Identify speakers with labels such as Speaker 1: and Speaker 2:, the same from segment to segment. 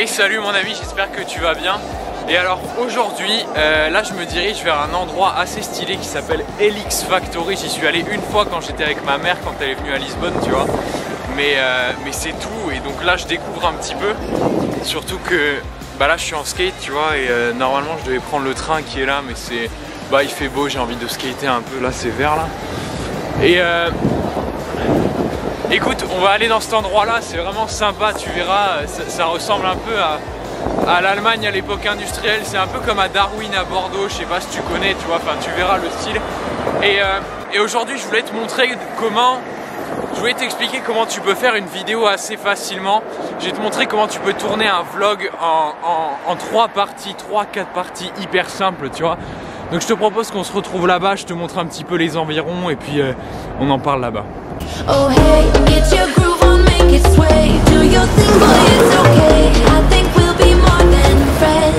Speaker 1: Hey, salut mon ami, j'espère que tu vas bien. Et alors aujourd'hui, là je me dirige vers un endroit assez stylé qui s'appelle Helix Factory. J'y suis allé une fois quand j'étais avec ma mère, quand elle est venue à Lisbonne, tu vois. Mais c'est tout, et donc là je découvre un petit peu. Surtout que bah là je suis en skate, tu vois, et normalement je devais prendre le train qui est là, mais c'est... Bah il fait beau, j'ai envie de skater un peu, là c'est vert là. Et écoute, on va aller dans cet endroit là, c'est vraiment sympa, tu verras, ça ressemble un peu à l'Allemagne à l'époque industrielle, c'est un peu comme à Darwin à Bordeaux, je sais pas si tu connais, tu vois, enfin tu verras le style. Et aujourd'hui je voulais te montrer comment, je voulais t'expliquer comment tu peux faire une vidéo assez facilement. Je vais te montrer comment tu peux tourner un vlog en 3 parties, 3-4 parties hyper simples, tu vois. Donc je te propose qu'on se retrouve là-bas, je te montre un petit peu les environs et puis on en parle là-bas.
Speaker 2: Oh hey, get your groove on, make it sway. Do your thing, boy, it's okay. I think we'll be more than friends.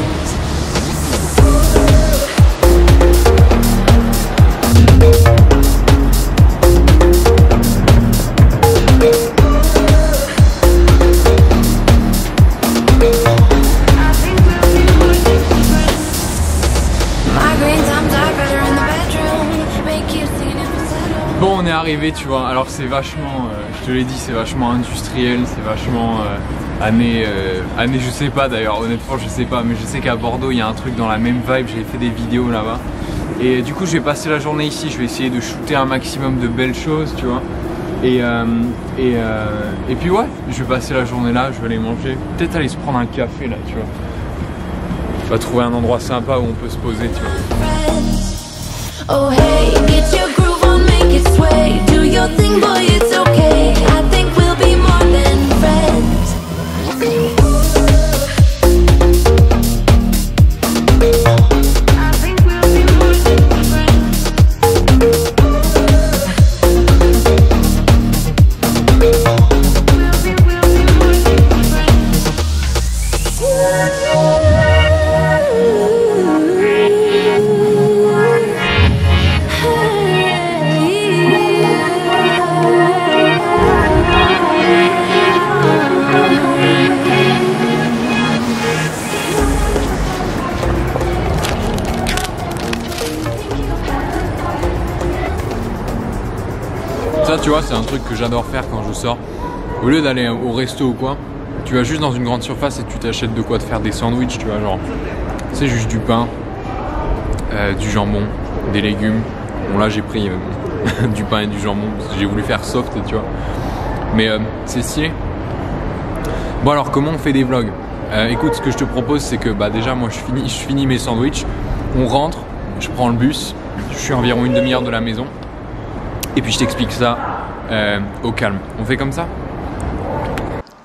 Speaker 1: Bon, on est arrivé, tu vois, alors c'est vachement, je te l'ai dit, c'est vachement industriel, c'est vachement année, je sais pas d'ailleurs, honnêtement je sais pas, mais je sais qu'à Bordeaux il y a un truc dans la même vibe, j'ai fait des vidéos là-bas. Et du coup je vais passer la journée ici, je vais essayer de shooter un maximum de belles choses, tu vois. Et puis ouais, je vais passer la journée là, je vais aller manger, peut-être aller se prendre un café là, tu vois. On va trouver un endroit sympa où on peut se poser, tu vois.
Speaker 2: Oh hey, get your groove on, make it sway. Do your thing, boy, it's okay. I think we'll be more than friends. I think we'll be more than friends. We'll be more than friends.
Speaker 1: Ça, tu vois, c'est un truc que j'adore faire quand je sors. Au lieu d'aller au resto ou quoi, tu vas juste dans une grande surface et tu t'achètes de quoi te faire des sandwichs, tu vois, genre, c'est juste du pain, du jambon, des légumes. Bon là j'ai pris du pain et du jambon parce que j'ai voulu faire soft, tu vois. Mais c'est stylé. Bon alors comment on fait des vlogs? Écoute, ce que je te propose c'est que bah déjà moi je finis mes sandwichs, on rentre, je prends le bus, je suis environ une demi-heure de la maison. Et puis je t'explique ça au calme. On fait comme ça?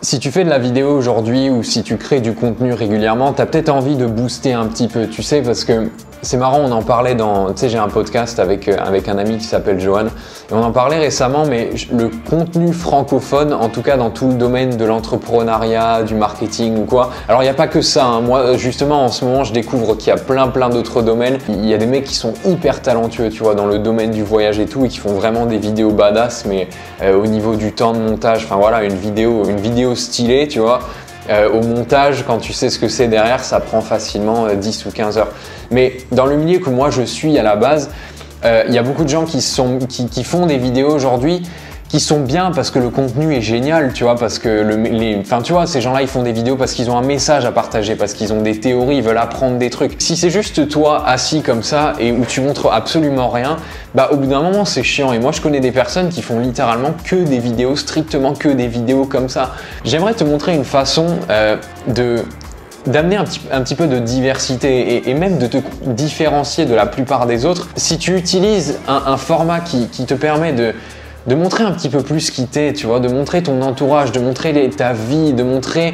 Speaker 3: Si tu fais de la vidéo aujourd'hui ou si tu crées du contenu régulièrement, tu as peut-être envie de booster un petit peu, tu sais, parce que c'est marrant, on en parlait dans, tu sais, j'ai un podcast avec un ami qui s'appelle Johan et on en parlait récemment, mais le contenu francophone, en tout cas dans tout le domaine de l'entrepreneuriat, du marketing ou quoi, alors il n'y a pas que ça, hein. Moi justement en ce moment je découvre qu'il y a plein d'autres domaines, il y a des mecs qui sont hyper talentueux, tu vois, dans le domaine du voyage et tout et qui font vraiment des vidéos badass, mais au niveau du temps de montage, enfin voilà, une vidéo stylée, tu vois. Au montage, quand tu sais ce que c'est derrière, ça prend facilement 10 ou 15 heures. Mais dans le milieu que moi je suis à la base, il y a beaucoup de gens qui font des vidéos aujourd'hui qui sont bien parce que le contenu est génial, tu vois, parce que enfin tu vois, ces gens-là ils font des vidéos parce qu'ils ont un message à partager, parce qu'ils ont des théories, ils veulent apprendre des trucs. Si c'est juste toi assis comme ça et où tu montres absolument rien, bah au bout d'un moment c'est chiant. Et moi je connais des personnes qui font littéralement que des vidéos, strictement que des vidéos comme ça. J'aimerais te montrer une façon d'amener un petit peu de diversité et même de te différencier de la plupart des autres. Si tu utilises un format qui te permet de montrer un petit peu plus qui t'es, tu vois, de montrer ton entourage, de montrer ta vie, de montrer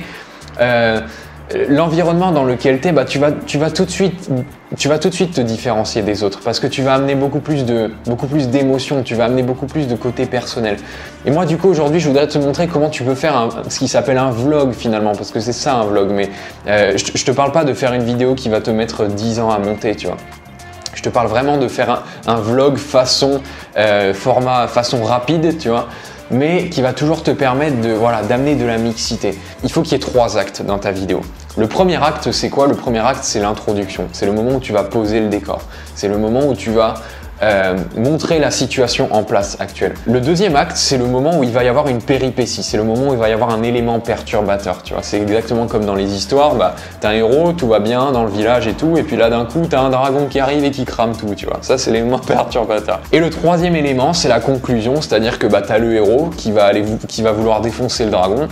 Speaker 3: l'environnement dans lequel t'es, bah tu vas tout de suite te différencier des autres parce que tu vas amener beaucoup plus d'émotions, tu vas amener beaucoup plus de côté personnel. Et moi du coup aujourd'hui je voudrais te montrer comment tu peux faire ce qui s'appelle un vlog finalement, parce que c'est ça un vlog, mais je te parle pas de faire une vidéo qui va te mettre 10 ans à monter, tu vois. Je te parle vraiment de faire un vlog façon format, façon rapide, tu vois. mais qui va toujours te permettre de, voilà, d'amener de la mixité. Il faut qu'il y ait 3 actes dans ta vidéo. Le premier acte, c'est quoi? Le premier acte, c'est l'introduction. C'est le moment où tu vas poser le décor. C'est le moment où tu vas montrer la situation en place actuelle. Le deuxième acte, c'est le moment où il va y avoir une péripétie. C'est le moment où il va y avoir un élément perturbateur. Tu vois, c'est exactement comme dans les histoires. Bah, t'as un héros, tout va bien dans le village et tout, et puis là d'un coup, t'as un dragon qui arrive et qui crame tout. Tu vois, ça c'est l'élément perturbateur. Et le troisième élément, c'est la conclusion, c'est-à-dire que bah, t'as le héros qui va vouloir défoncer le dragon.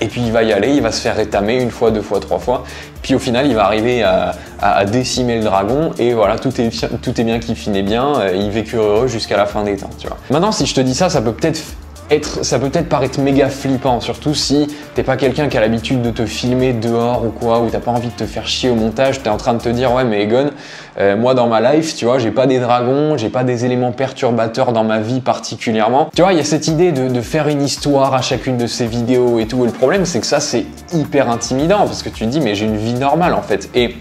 Speaker 3: Et puis il va y aller, il va se faire rétamer 1 fois, 2 fois, 3 fois. Puis au final, il va arriver à décimer le dragon. Et voilà, tout est bien qui finit bien. Ils vécurent heureux jusqu'à la fin des temps. Tu vois. Maintenant, si je te dis ça, ça peut peut-être paraître méga flippant, surtout si t'es pas quelqu'un qui a l'habitude de te filmer dehors ou quoi, ou t'as pas envie de te faire chier au montage, t'es en train de te dire ouais mais Egon, moi dans ma life, tu vois, j'ai pas des dragons, j'ai pas des éléments perturbateurs dans ma vie particulièrement. Tu vois, il y a cette idée de faire une histoire à chacune de ces vidéos et tout, et le problème c'est que ça c'est hyper intimidant, parce que tu te dis mais j'ai une vie normale en fait, et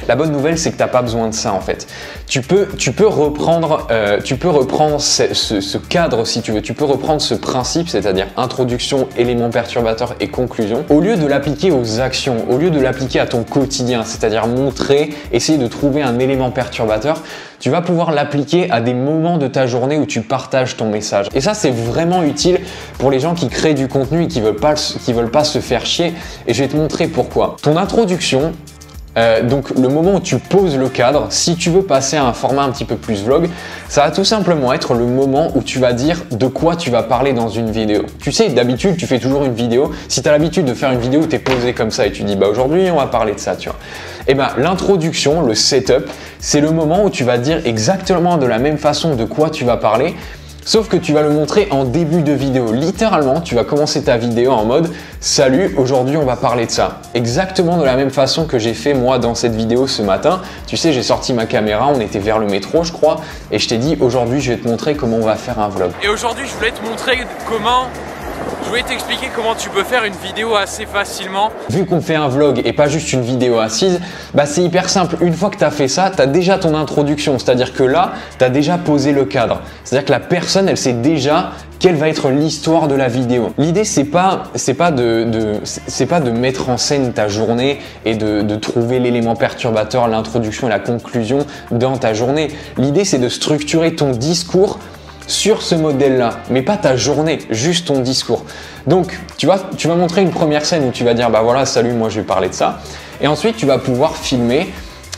Speaker 3: la bonne nouvelle, c'est que tu n'as pas besoin de ça en fait. Tu peux reprendre ce cadre si tu veux. Tu peux reprendre ce principe, c'est-à-dire introduction, éléments perturbateurs et conclusion. Au lieu de l'appliquer aux actions, au lieu de l'appliquer à ton quotidien, c'est-à-dire montrer, essayer de trouver un élément perturbateur, tu vas pouvoir l'appliquer à des moments de ta journée où tu partages ton message. Et ça, c'est vraiment utile pour les gens qui créent du contenu et qui veulent pas se faire chier. Et je vais te montrer pourquoi. Ton introduction, donc le moment où tu poses le cadre, si tu veux passer à un format un petit peu plus vlog, ça va tout simplement être le moment où tu vas dire de quoi tu vas parler dans une vidéo. Tu sais, d'habitude, tu fais toujours une vidéo. Si tu as l'habitude de faire une vidéo où tu es posé comme ça et tu dis bah aujourd'hui on va parler de ça, tu vois. Et ben l'introduction, le setup, c'est le moment où tu vas dire exactement de la même façon de quoi tu vas parler. Sauf que tu vas le montrer en début de vidéo. Littéralement, tu vas commencer ta vidéo en mode « Salut, aujourd'hui on va parler de ça ». Exactement de la même façon que j'ai fait moi dans cette vidéo ce matin. Tu sais, j'ai sorti ma caméra, on était vers le métro je crois, et je t'ai dit « Aujourd'hui je vais te montrer comment on va faire un vlog ».
Speaker 1: Et aujourd'hui je voulais te montrer je voulais t'expliquer comment tu peux faire une vidéo assez facilement.
Speaker 3: Vu qu'on fait un vlog et pas juste une vidéo assise, bah c'est hyper simple. Une fois que tu as fait ça, tu as déjà ton introduction. C'est-à-dire que là, tu as déjà posé le cadre. C'est-à-dire que la personne, elle sait déjà quelle va être l'histoire de la vidéo. L'idée, c'est pas de mettre en scène ta journée et de trouver l'élément perturbateur, l'introduction et la conclusion dans ta journée. L'idée, c'est de structurer ton discours sur ce modèle-là, mais pas ta journée, juste ton discours. Donc, tu vas montrer une première scène où tu vas dire, bah voilà, salut, moi je vais parler de ça. Et ensuite, tu vas pouvoir filmer,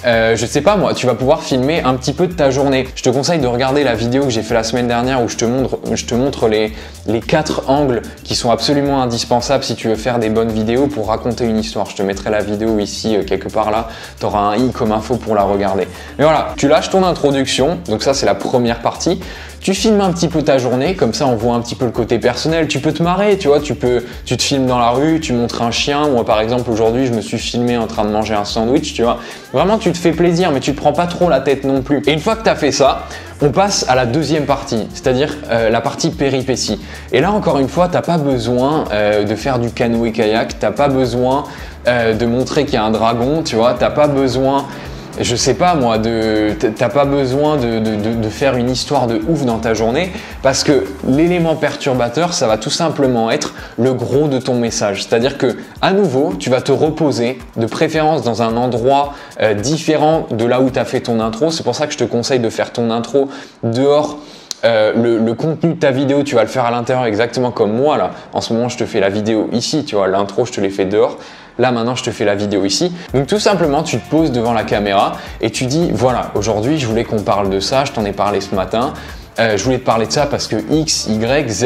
Speaker 3: je sais pas moi, tu vas pouvoir filmer un petit peu de ta journée. Je te conseille de regarder la vidéo que j'ai fait la semaine dernière où je te montre les 4 angles qui sont absolument indispensables si tu veux faire des bonnes vidéos pour raconter une histoire. Je te mettrai la vidéo ici quelque part là, tu auras un i comme info pour la regarder. Mais voilà, tu lâches ton introduction, donc ça c'est la première partie. Tu filmes un petit peu ta journée, comme ça on voit un petit peu le côté personnel. Tu peux te marrer, tu vois, tu te filmes dans la rue, tu montres un chien. Moi par exemple aujourd'hui je me suis filmé en train de manger un sandwich, tu vois. Vraiment tu te fais plaisir, mais tu te prends pas trop la tête non plus. Et une fois que tu as fait ça, on passe à la deuxième partie, c'est-à-dire la partie péripétie. Et là encore une fois, t'as pas besoin de faire du canoë-kayak, t'as pas besoin de montrer qu'il y a un dragon, tu vois, t'as pas besoin, je sais pas moi, t'as pas besoin de faire une histoire de ouf dans ta journée, parce que l'élément perturbateur, ça va tout simplement être le gros de ton message. C'est-à-dire que à nouveau, tu vas te reposer, de préférence dans un endroit différent de là où tu as fait ton intro. C'est pour ça que je te conseille de faire ton intro dehors. Le contenu de ta vidéo, tu vas le faire à l'intérieur exactement comme moi là. En ce moment, je te fais la vidéo ici, tu vois, l'intro, je te l'ai fait dehors. Là, maintenant, je te fais la vidéo ici. Donc, tout simplement, tu te poses devant la caméra et tu dis, voilà, aujourd'hui, je voulais qu'on parle de ça. Je t'en ai parlé ce matin. Je voulais te parler de ça parce que X, Y, Z.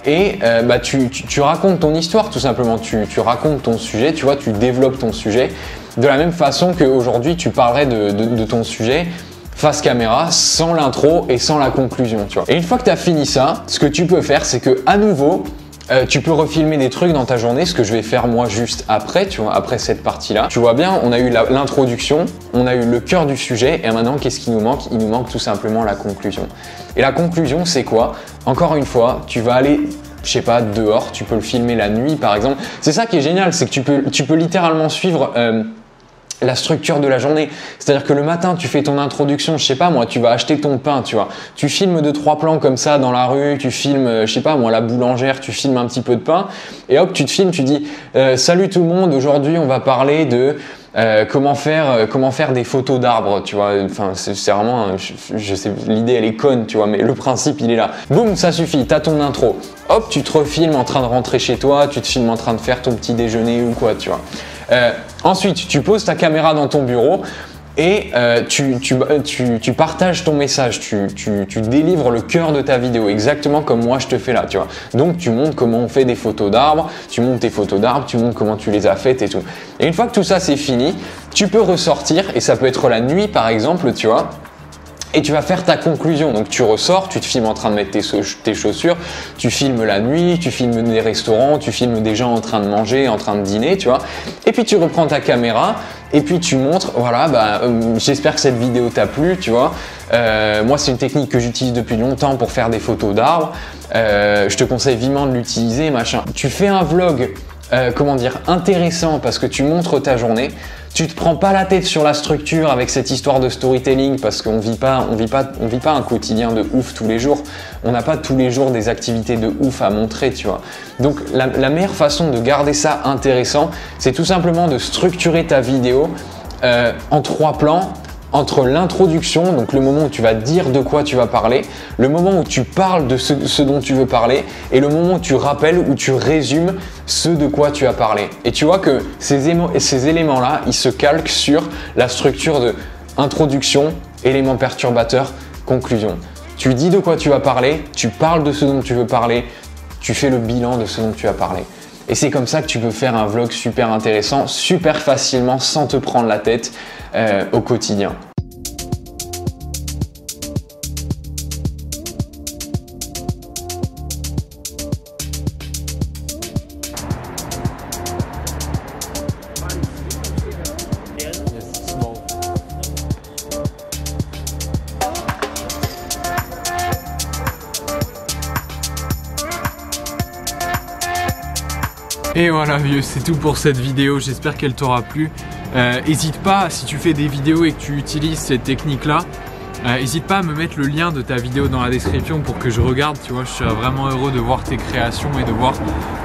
Speaker 3: Et bah, tu racontes ton histoire, tout simplement. Tu racontes ton sujet, tu vois, tu développes ton sujet. De la même façon qu'aujourd'hui, tu parlerais de ton sujet face caméra, sans l'intro et sans la conclusion, tu vois. Et une fois que tu as fini ça, ce que tu peux faire, c'est que à nouveau, tu peux refilmer des trucs dans ta journée, ce que je vais faire moi juste après, tu vois, après cette partie-là. Tu vois bien, on a eu l'introduction, on a eu le cœur du sujet, et maintenant, qu'est-ce qui nous manque? Il nous manque tout simplement la conclusion. Et la conclusion, c'est quoi? Encore une fois, tu vas aller, je sais pas, dehors, tu peux le filmer la nuit par exemple. C'est ça qui est génial, c'est que tu peux littéralement suivre la structure de la journée. C'est-à-dire que le matin, tu fais ton introduction, je sais pas moi, tu vas acheter ton pain, tu vois. Tu filmes 2-3 plans comme ça dans la rue, tu filmes, je sais pas moi, la boulangère, tu filmes un petit peu de pain et hop, tu te filmes, tu dis salut tout le monde, aujourd'hui on va parler de comment faire des photos d'arbres, tu vois. Enfin, c'est vraiment, je sais, l'idée elle est conne, tu vois, mais le principe il est là. Boum, ça suffit, t'as ton intro. Hop, tu te refilmes en train de rentrer chez toi, tu te filmes en train de faire ton petit déjeuner ou quoi, tu vois. Ensuite, tu poses ta caméra dans ton bureau et tu partages ton message, tu délivres le cœur de ta vidéo, exactement comme moi je te fais là, tu vois. Donc tu montres comment on fait des photos d'arbres, tu montres tes photos d'arbres, tu montres comment tu les as faites et tout. Et une fois que tout ça c'est fini, tu peux ressortir, et ça peut être la nuit par exemple, tu vois. Et tu vas faire ta conclusion. Donc tu ressors, tu te filmes en train de mettre tes chaussures, tu filmes la nuit, tu filmes des restaurants, tu filmes des gens en train de manger, en train de dîner, tu vois. Et puis tu reprends ta caméra et puis tu montres, voilà, j'espère que cette vidéo t'a plu, tu vois. Moi c'est une technique que j'utilise depuis longtemps pour faire des photos d'arbres. Je te conseille vivement de l'utiliser, machin. Tu fais un vlog, intéressant parce que tu montres ta journée. Tu te prends pas la tête sur la structure avec cette histoire de storytelling parce qu'on vit pas un quotidien de ouf tous les jours. On n'a pas tous les jours des activités de ouf à montrer, tu vois. Donc la meilleure façon de garder ça intéressant, c'est tout simplement de structurer ta vidéo en 3 plans. Entre l'introduction, donc le moment où tu vas dire de quoi tu vas parler, le moment où tu parles de ce dont tu veux parler et le moment où tu rappelles, où tu résumes ce de quoi tu as parlé. Et tu vois que ces éléments-là, ils se calquent sur la structure de introduction, élément perturbateur, conclusion. Tu dis de quoi tu vas parler, tu parles de ce dont tu veux parler, tu fais le bilan de ce dont tu as parlé. Et c'est comme ça que tu peux faire un vlog super intéressant, super facilement, sans te prendre la tête au quotidien.
Speaker 1: Et voilà vieux, c'est tout pour cette vidéo, j'espère qu'elle t'aura plu. N'hésite pas, si tu fais des vidéos et que tu utilises cette technique là, n'hésite pas à me mettre le lien de ta vidéo dans la description pour que je regarde, tu vois, je serais vraiment heureux de voir tes créations et de voir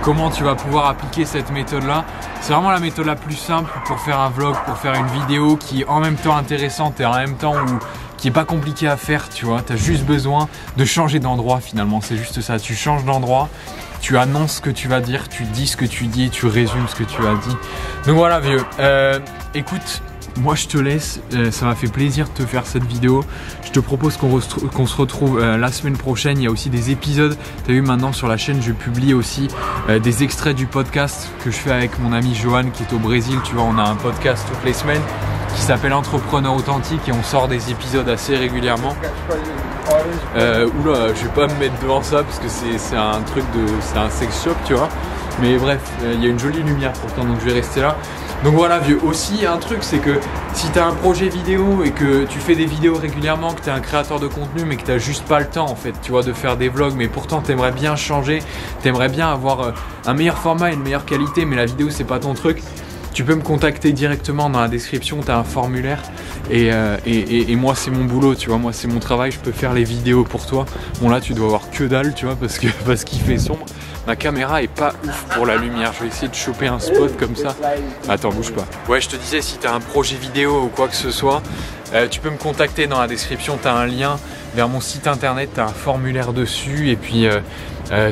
Speaker 1: comment tu vas pouvoir appliquer cette méthode là. C'est vraiment la méthode la plus simple pour faire un vlog, pour faire une vidéo qui est en même temps intéressante et en même temps qui est pas compliqué à faire, tu vois. Tu as juste besoin de changer d'endroit finalement, c'est juste ça, tu changes d'endroit. Tu annonces ce que tu vas dire, tu dis ce que tu dis et tu résumes ce que tu as dit. Donc voilà vieux, écoute, moi je te laisse, ça m'a fait plaisir de te faire cette vidéo. Je te propose qu'on se retrouve la semaine prochaine. Il y a aussi des épisodes, tu as vu maintenant sur la chaîne je publie aussi des extraits du podcast que je fais avec mon ami Johan qui est au Brésil. Tu vois, on a un podcast toutes les semaines qui s'appelle Entrepreneur Authentique et on sort des épisodes assez régulièrement. Oula, je vais pas me mettre devant ça parce que c'est un sex shop, tu vois. Mais bref, il y a une jolie lumière pourtant, donc je vais rester là. Donc voilà vieux, aussi un truc c'est que si tu as un projet vidéo et que tu fais des vidéos régulièrement, que tu es un créateur de contenu mais que tu n'as juste pas le temps en fait, tu vois, de faire des vlogs, mais pourtant tu aimerais bien changer, tu aimerais bien avoir un meilleur format, une meilleure qualité, mais la vidéo c'est pas ton truc, tu peux me contacter directement dans la description, tu as un formulaire et moi c'est mon boulot, tu vois, moi c'est mon travail, je peux faire les vidéos pour toi. Bon là tu dois avoir que dalle, tu vois, parce qu'il fait sombre. Ma caméra est pas ouf pour la lumière, je vais essayer de choper un spot comme ça. Attends, bouge pas. Ouais, je te disais, si tu as un projet vidéo ou quoi que ce soit, tu peux me contacter dans la description, tu as un lien vers mon site internet, tu as un formulaire dessus et puis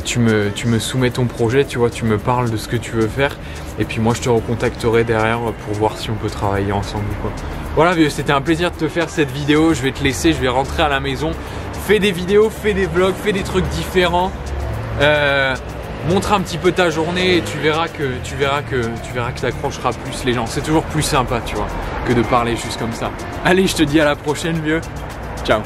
Speaker 1: tu me soumets ton projet, tu vois, tu me parles de ce que tu veux faire et puis moi je te recontacterai derrière pour voir si on peut travailler ensemble ou quoi. Voilà vieux, c'était un plaisir de te faire cette vidéo, je vais te laisser, je vais rentrer à la maison. Fais des vidéos, fais des vlogs, fais des trucs différents. Montre un petit peu ta journée et tu verras que t'accrocheras plus les gens. C'est toujours plus sympa, tu vois, que de parler juste comme ça. Allez, je te dis à la prochaine vieux. Ciao.